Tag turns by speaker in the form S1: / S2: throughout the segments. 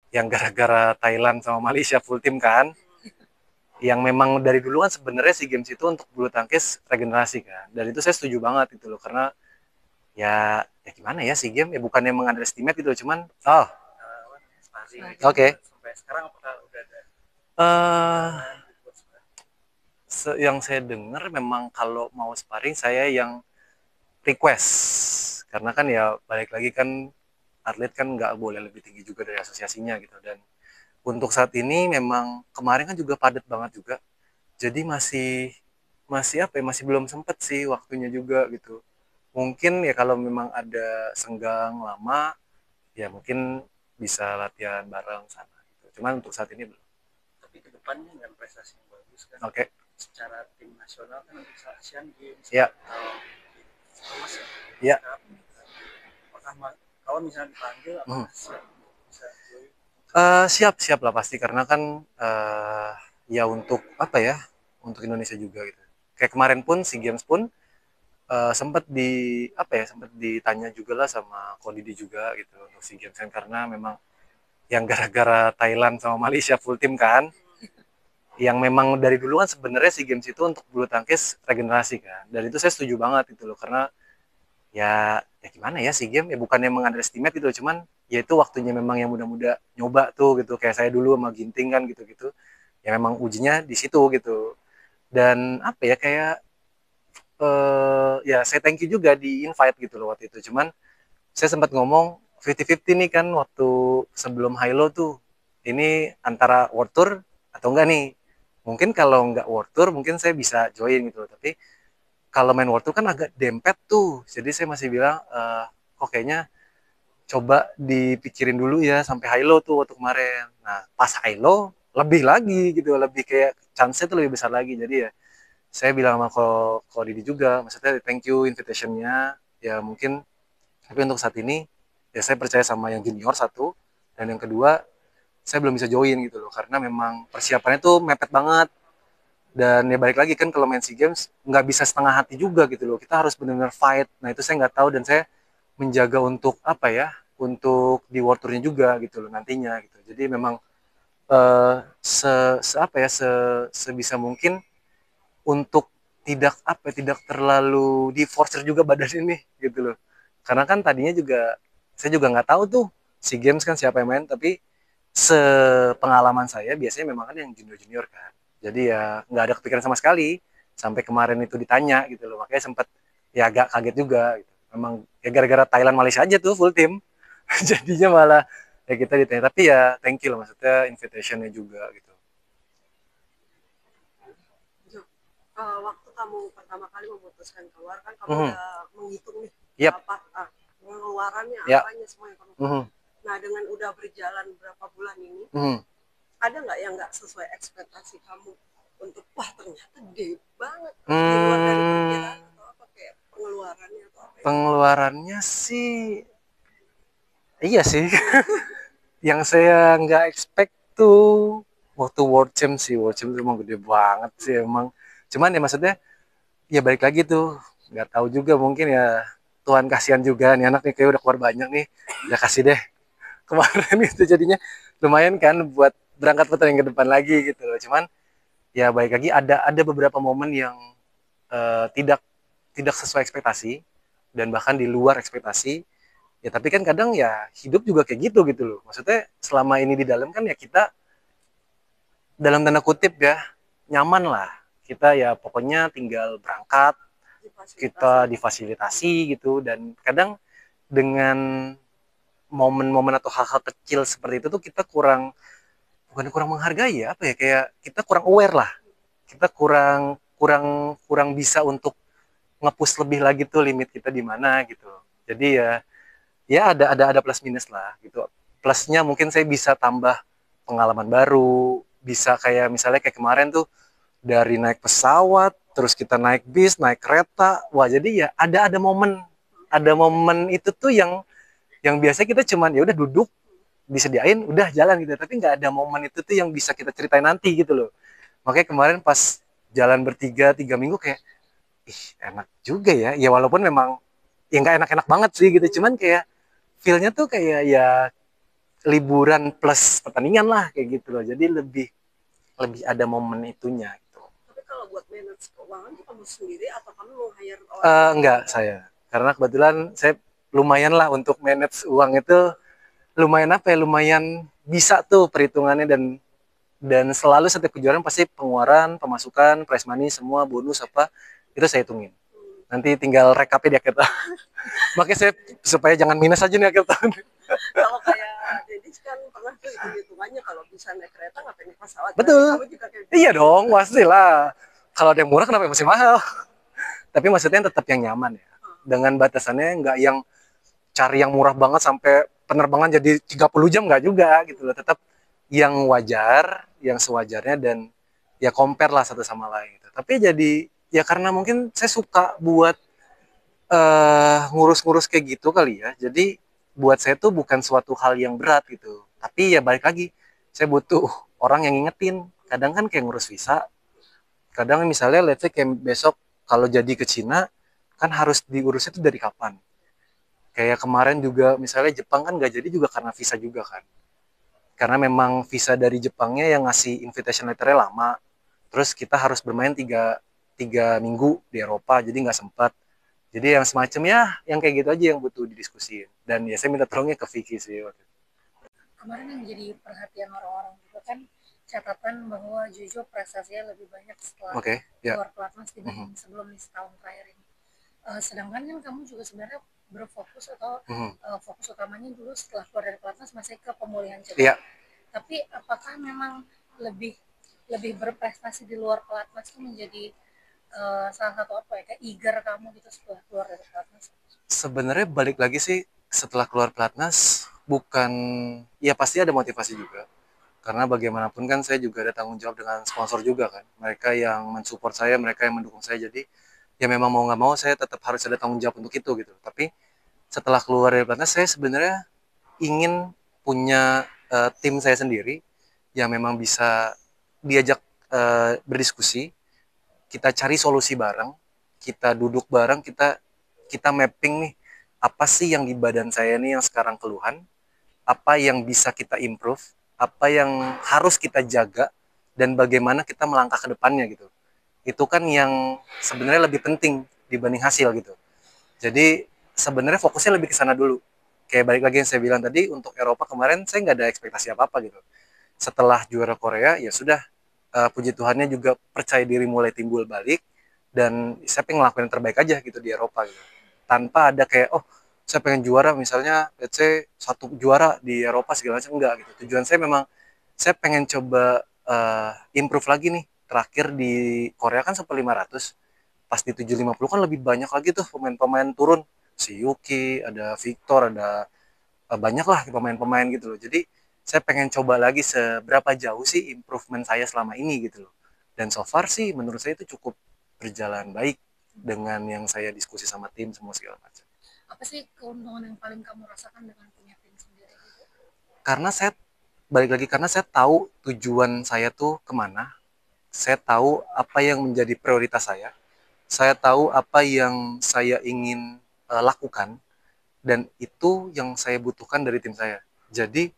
S1: yang gara-gara Thailand sama Malaysia full tim kan, yang memang dari dulu kan sebenarnya SEA Games itu untuk bulu tangkis regenerasi kan, dan itu saya setuju banget gitu loh, karena ya gimana ya, SEA Games ya bukannya mengunderestimate gitu loh, cuman oke. Sampai sekarang apakah udah ada yang saya dengar memang kalau mau sparring saya yang request, karena kan ya balik lagi kan atlet kan nggak boleh lebih tinggi juga dari asosiasinya gitu, dan untuk saat ini memang kemarin kan juga padat banget juga, jadi masih masih apa ya, masih belum sempet sih waktunya juga gitu. Mungkin ya kalau memang ada senggang lama ya mungkin bisa latihan bareng sana gitu. Cuman untuk saat ini belum. Tapi ke depannya dengan prestasi yang bagus kan. Oke. Secara tim nasional kan bisa Asian Games. Ya. Mas ya. Apakah kalau misalnya dipanggil apakah siap bisa join? Siap siap lah pasti, karena kan ya untuk apa ya, untuk Indonesia juga gitu. Kayak kemarin pun SEA Games pun sempat sempat ditanya juga lah sama Kodidi juga gitu untuk SEA Games kan, karena memang yang gara-gara Thailand sama Malaysia full tim kan, yang memang dari dulu kan sebenarnya SEA Games itu untuk bulu tangkis regenerasi kan, dan itu saya setuju banget gitu loh, karena ya gimana ya, SEA Games ya bukannya mengunderestimate gitu loh, cuman ya itu waktunya memang yang muda-muda nyoba tuh gitu, kayak saya dulu sama Ginting kan gitu-gitu, ya memang ujinya di situ gitu. Dan apa ya, kayak ya saya thank you juga di invite gitu loh waktu itu, cuman saya sempat ngomong 50-50 nih kan waktu sebelum Hilo tuh, ini antara World Tour atau enggak nih. Mungkin kalau enggak World Tour mungkin saya bisa join gitu loh, tapi kalau main World Tour kan agak dempet tuh, jadi saya masih bilang kok kayaknya coba dipikirin dulu ya sampai Hilo tuh waktu kemarin. Nah pas Hilo lebih lagi gitu, lebih kayak chance-nya tuh lebih besar lagi, jadi ya saya bilang sama Ko Didi juga, maksudnya thank you invitationnya ya mungkin, tapi untuk saat ini ya saya percaya sama yang junior satu, dan yang kedua saya belum bisa join gitu loh, karena memang persiapannya tuh mepet banget, dan ya balik lagi kan kalau main SEA Games nggak bisa setengah hati juga gitu loh, kita harus benar-benar fight. Nah itu saya nggak tahu, dan saya menjaga untuk apa ya, untuk di World Tour-nya juga gitu loh nantinya gitu. Jadi memang se apa ya, sebisa mungkin untuk tidak terlalu di forcer juga badan ini gitu loh, karena kan tadinya juga saya juga nggak tahu tuh SEA Games kan siapa yang main, tapi sepengalaman saya biasanya memang kan yang junior junior kan, jadi ya nggak ada kepikiran sama sekali sampai kemarin itu ditanya gitu loh, makanya sempat ya agak kaget juga gitu. Memang ya gara-gara Thailand Malaysia aja tuh full tim jadinya malah ya kita ditanya, tapi ya thank you loh, maksudnya invitationnya juga gitu.
S2: Waktu kamu pertama kali memutuskan keluar kan kamu udah menghitung nih
S1: Yep.
S2: apa pengeluarannya
S1: Ya.
S2: apanya semua yang kamu nah dengan udah berjalan berapa bulan ini ada nggak yang nggak sesuai ekspektasi kamu untuk wah ternyata gede banget di luar dari perkiraan atau apa kayak pengeluarannya atau apa
S1: Pengeluarannya sih iya sih. Yang saya nggak expect tuh waktu World Champ sih, World Champ tuh emang gede banget sih emang. Cuman ya maksudnya ya balik lagi tuh, nggak tahu juga, mungkin ya Tuhan kasihan juga nih anak nih, kayak udah keluar banyak nih, ya kasih deh kemarin itu, jadinya lumayan kan buat berangkat pertandingan ke depan lagi gitu loh. Cuman ya balik lagi ada beberapa momen yang tidak tidak sesuai ekspektasi dan bahkan di luar ekspektasi. Ya tapi kan kadang ya hidup juga kayak gitu loh. Maksudnya selama ini di dalam kan ya kita dalam tanda kutip ya nyaman lah. Kita ya pokoknya tinggal berangkat, kita difasilitasi gitu, dan kadang dengan momen-momen atau hal-hal kecil seperti itu tuh kita bukan kurang menghargai ya, apa ya, kayak kita kurang aware lah. Kita kurang kurang kurang bisa untuk nge-push lebih lagi tuh limit kita di mana gitu. Jadi ya ada plus minus lah gitu. Plusnya mungkin saya bisa tambah pengalaman baru, bisa kayak misalnya kayak kemarin tuh dari naik pesawat, terus kita naik bis, naik kereta, wah jadi ya ada momen itu tuh yang biasanya kita cuman ya udah duduk disediain udah jalan gitu, tapi nggak ada momen itu tuh yang bisa kita ceritain nanti gitu loh. Makanya kemarin pas jalan bertiga 3 minggu kayak ih enak juga ya walaupun memang ya nggak enak-enak banget sih gitu, cuman kayak feelnya tuh kayak ya liburan plus pertandingan lah kayak gitu loh. Jadi lebih lebih ada momen itunya gitu.
S2: Tapi kalau buat manage keuangan itu kamu sendiri atau kamu mau hire orang?
S1: Enggak saya, karena kebetulan saya lumayan lah untuk manage uang itu, lumayan apa ya, lumayan bisa tuh perhitungannya, dan selalu setiap kejuaraan pasti pengeluaran, pemasukan, prize money, semua bonus apa itu saya hitungin. Nanti tinggal rekapnya di akhir tahun. Makanya saya supaya jangan minus aja nih akhir tahun.
S2: Kalau kayak Dedis kan pernah tuh hitung-hitungannya kalau bisa naik kereta ngapain naik pesawat.
S1: Betul.
S2: Kamu juga kayak
S1: Iya dong, pastilah. Kalau ada yang murah kenapa masih mahal? Tapi maksudnya tetap yang nyaman ya. Dengan batasannya nggak yang cari yang murah banget sampai penerbangan jadi 30 jam, nggak juga gitu loh. Tetap yang wajar, yang sewajarnya, dan ya compare lah satu sama lain gitu. Tapi jadi ya karena mungkin saya suka buat ngurus-ngurus kayak gitu kali ya. Jadi buat saya tuh bukan suatu hal yang berat gitu. Tapi ya balik lagi, saya butuh orang yang ngingetin. Kadang kan kayak ngurus visa, kadang misalnya let's say kayak besok kalau jadi ke Cina, kan harus diurusnya tuh dari kapan. Kayak kemarin juga misalnya Jepang kan nggak jadi juga karena visa juga kan. Karena memang visa dari Jepangnya yang ngasih invitation letternya lama. Terus kita harus bermain tiga minggu di Eropa, jadi nggak sempat. Jadi yang semacam ya, yang kayak gitu aja yang butuh didiskusiin. Dan ya saya minta tolongnya ke Vicky sih.
S3: Kemarin yang jadi perhatian orang-orang juga kan catatan bahwa Jojo prestasinya lebih banyak setelah keluar pelatnas dibanding sebelum nih setahun terakhir ini. Sedangkan kan kamu juga sebenarnya berfokus atau fokus utamanya dulu setelah keluar dari pelatnas masih ke pemulihan cedera. Tapi apakah memang lebih berprestasi di luar pelatnas itu menjadi salah satu apa ya kayak eager kamu gitu setelah keluar dari pelatnas?
S1: Sebenarnya balik lagi sih, setelah keluar pelatnas bukan, ya pasti ada motivasi juga. Karena bagaimanapun kan saya juga ada tanggung jawab dengan sponsor juga kan. Mereka yang mensupport saya, mereka yang mendukung saya. Jadi ya memang mau nggak mau saya tetap harus ada tanggung jawab untuk itu gitu. Tapi setelah keluar dari pelatnas saya sebenarnya ingin punya tim saya sendiri yang memang bisa diajak berdiskusi, kita cari solusi bareng, kita duduk bareng, kita mapping nih apa sih yang di badan saya nih yang sekarang keluhan, apa yang bisa kita improve, apa yang harus kita jaga, dan bagaimana kita melangkah ke depannya gitu. Itu kan yang sebenarnya lebih penting dibanding hasil gitu. Jadi sebenarnya fokusnya lebih ke sana dulu. Kayak balik lagi yang saya bilang tadi, untuk Eropa kemarin saya nggak ada ekspektasi apa-apa gitu. Setelah juara Korea, ya sudah, puji Tuhannya juga percaya diri mulai timbul balik, dan saya pengen ngelakuin yang terbaik aja gitu di Eropa gitu. Tanpa ada kayak, oh saya pengen juara misalnya, let's say satu juara di Eropa segala macam, enggak gitu. Tujuan saya memang, saya pengen coba improve lagi nih. Terakhir di Korea kan sampai 500, pas di 750 kan lebih banyak lagi tuh pemain-pemain turun, si Yuki, ada Victor, ada banyak lah pemain-pemain gitu loh. Jadi saya pengen coba lagi seberapa jauh sih improvement saya selama ini gitu loh. Dan so far sih menurut saya itu cukup berjalan baik dengan yang saya diskusi sama tim semua segala macam.
S3: Apa sih keuntungan yang paling kamu rasakan dengan punya tim sendiri?
S1: Karena saya balik lagi, karena saya tahu tujuan saya tuh kemana, saya tahu apa yang menjadi prioritas saya tahu apa yang saya ingin lakukan, dan itu yang saya butuhkan dari tim saya. Jadi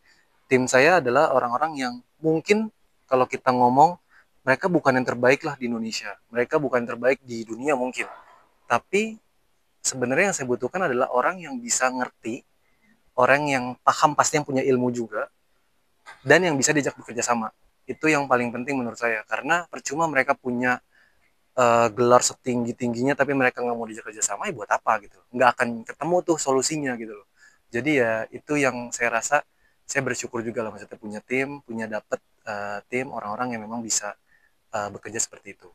S1: tim saya adalah orang-orang yang mungkin kalau kita ngomong, mereka bukan yang terbaik lah di Indonesia, mereka bukan yang terbaik di dunia mungkin, tapi sebenarnya yang saya butuhkan adalah orang yang bisa ngerti, orang yang paham, pasti yang punya ilmu juga, dan yang bisa diajak bekerja sama. Itu yang paling penting menurut saya, karena percuma mereka punya gelar setinggi-tingginya tapi mereka nggak mau diajak kerja sama, ya buat apa gitu, nggak akan ketemu tuh solusinya gitu loh. Jadi ya itu yang saya rasa, saya bersyukur juga lah maksudnya punya tim, punya dapet tim orang-orang yang memang bisa bekerja seperti itu.